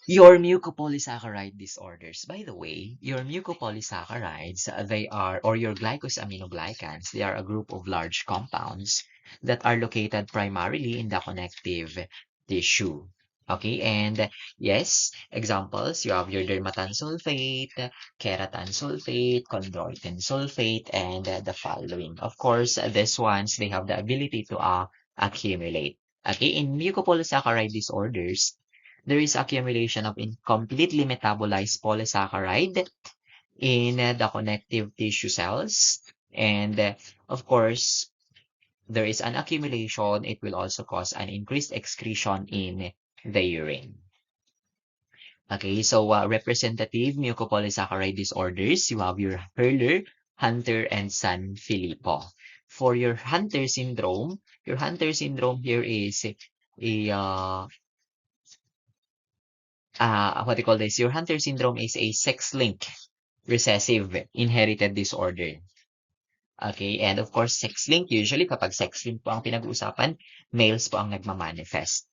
Speaker 1: Your mucopolysaccharide disorders. By the way, your mucopolysaccharides, they are, or your glycosaminoglycans, they are a group of large compounds that are located primarily in the connective tissue. Okay, and yes, examples, you have your dermatan sulfate, keratan sulfate, chondroitin sulfate, and the following. Of course, these ones, they have the ability to accumulate. Okay, in mucopolysaccharide disorders, there is accumulation of incompletely metabolized polysaccharide in the connective tissue cells. And of course, there is an accumulation. It will also cause an increased excretion in the urine. Okay, so representative mucopolysaccharide disorders, you have your Hurler, Hunter, and Sanfilippo. For your Hunter syndrome here is a what do you call this? Your Hunter syndrome is a sex-linked recessive inherited disorder. Okay, and of course, sex-linked, usually kapag sex-linked po ang pinag-uusapan, males po ang nagmamanifest.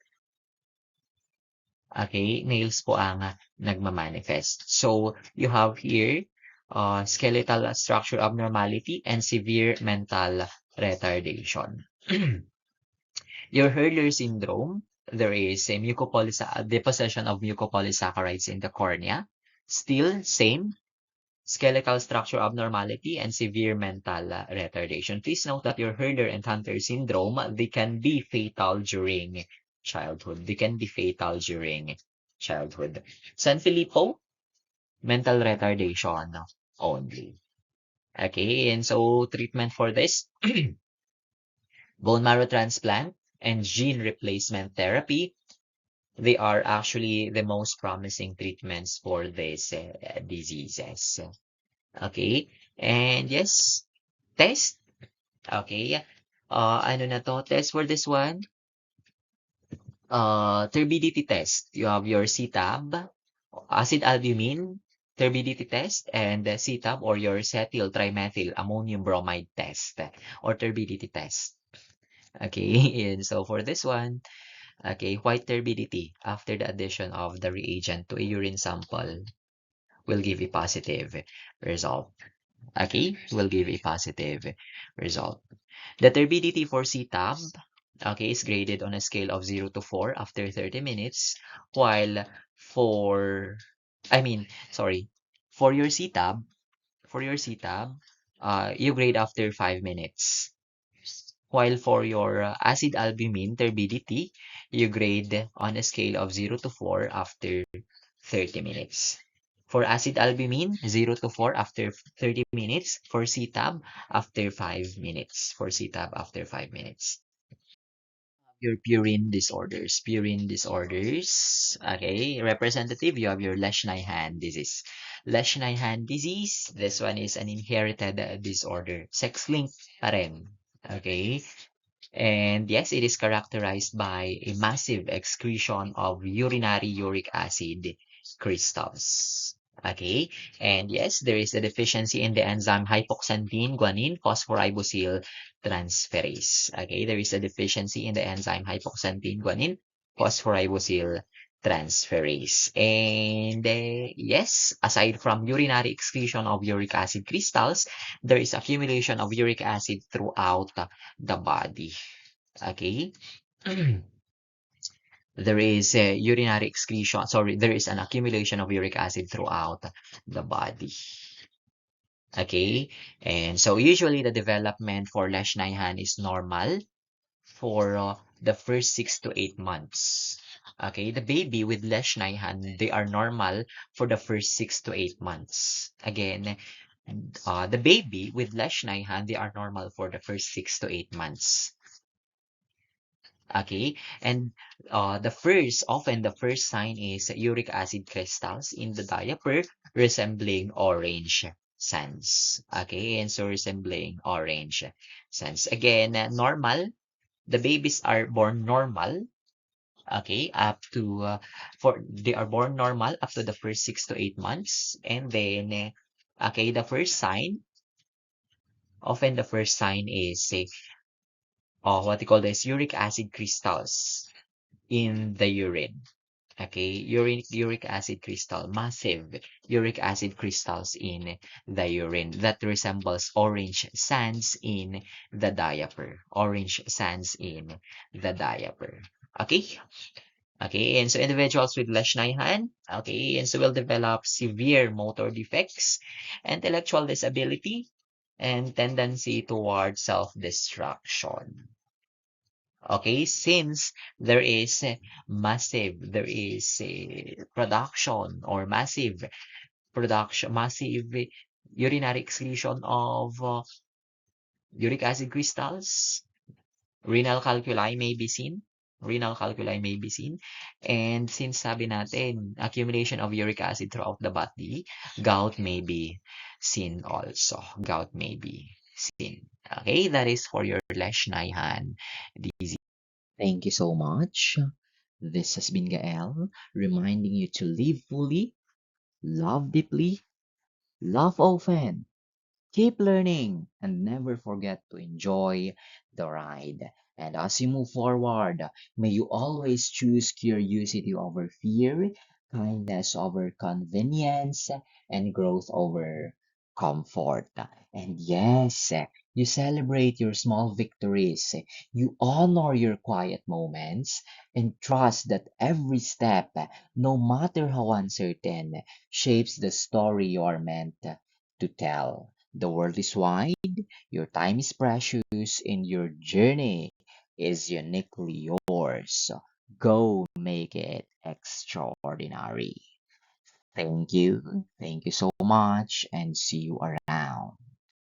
Speaker 1: Okay, males po ang nagmamanifest. So, you have here skeletal structure abnormality and severe mental retardation. Your Hurler syndrome, There is a deposition of mucopolysaccharides in the cornea. Still, same skeletal structure abnormality and severe mental retardation. Please note that your Herder and Hunter syndrome, they can be fatal during childhood. They can be fatal during childhood. Sanfilippo, mental retardation only. Okay, and so treatment for this, bone marrow transplant and gene replacement therapy, they are actually the most promising treatments for these diseases. Okay, and yes, test. Okay, ano na to? Test for this one. Turbidity test. You have your CTAB, acid albumin turbidity test, and the CTAB or your cetyl trimethyl ammonium bromide test or turbidity test. Okay, and so for this one, okay, white turbidity after the addition of the reagent to a urine sample will give a positive result. Okay, will give a positive result. The turbidity for CTAB, okay, is graded on a scale of 0 to 4 after 30 minutes, while for, I mean, sorry, for your CTAB, you grade after 5 minutes. While for your acid albumin turbidity, you grade on a scale of 0 to 4 after 30 minutes. For acid albumin, 0 to 4 after 30 minutes. For CTAB, after 5 minutes. For CTAB, after 5 minutes. Your purine disorders. Purine disorders. Okay, representative, you have your Lesch-Nyhan disease. Lesch-Nyhan disease, this one is an inherited disorder. Sex-linked pa rin. Okay, and yes, it is characterized by a massive excretion of urinary uric acid crystals. Okay, and yes, there is a deficiency in the enzyme hypoxanthine guanine phosphoribosyl transferase. Okay, there is a deficiency in the enzyme hypoxanthine guanine phosphoribosyl transferase. And yes, aside from urinary excretion of uric acid crystals, there is accumulation of uric acid throughout the body. Okay. There is a urinary excretion. Sorry, there is an accumulation of uric acid throughout the body. Okay. And so usually the development for Lesch-Nyhan is normal for the first 6 to 8 months. Okay. The baby with Lesch-Nyhan, they are normal for the first 6 to 8 months. Again, the baby with Lesch-Nyhan, they are normal for the first 6 to 8 months. Okay, and often the first sign is uric acid crystals in the diaper resembling orange sands. Okay, and so resembling orange sands. Again, normal. The babies are born normal. Okay, up to they are born normal up to the first 6 to 8 months, and then okay, the first sign. Often the first sign is what we call this uric acid crystals in the urine. Okay, uric acid crystal, massive uric acid crystals in the urine that resembles orange sands in the diaper. Orange sands in the diaper. Okay. Okay, and so individuals with Lesch-Nyhan, okay, and so will develop severe motor defects, intellectual disability, and tendency towards self-destruction. Okay, since there is a production or massive urinary excretion of uric acid crystals, renal calculi may be seen. Renal calculi may be seen. And since sabi natin, accumulation of uric acid throughout the body, gout may be seen also. Gout may be seen. Okay, that is for your Lesch-Nyhan disease. Thank you so much. This has been Gael, reminding you to live fully, love deeply, love often, keep learning, and never forget to enjoy the ride. And as you move forward, may you always choose curiosity over fear, kindness over convenience, and growth over comfort. And yes, You celebrate your small victories. You honor your quiet moments and trust that every step, no matter how uncertain, shapes the story you are meant to tell. The world is wide, your time is precious, and your journey is uniquely yours. So go make it extraordinary. Thank you. Thank you so much, and see you around.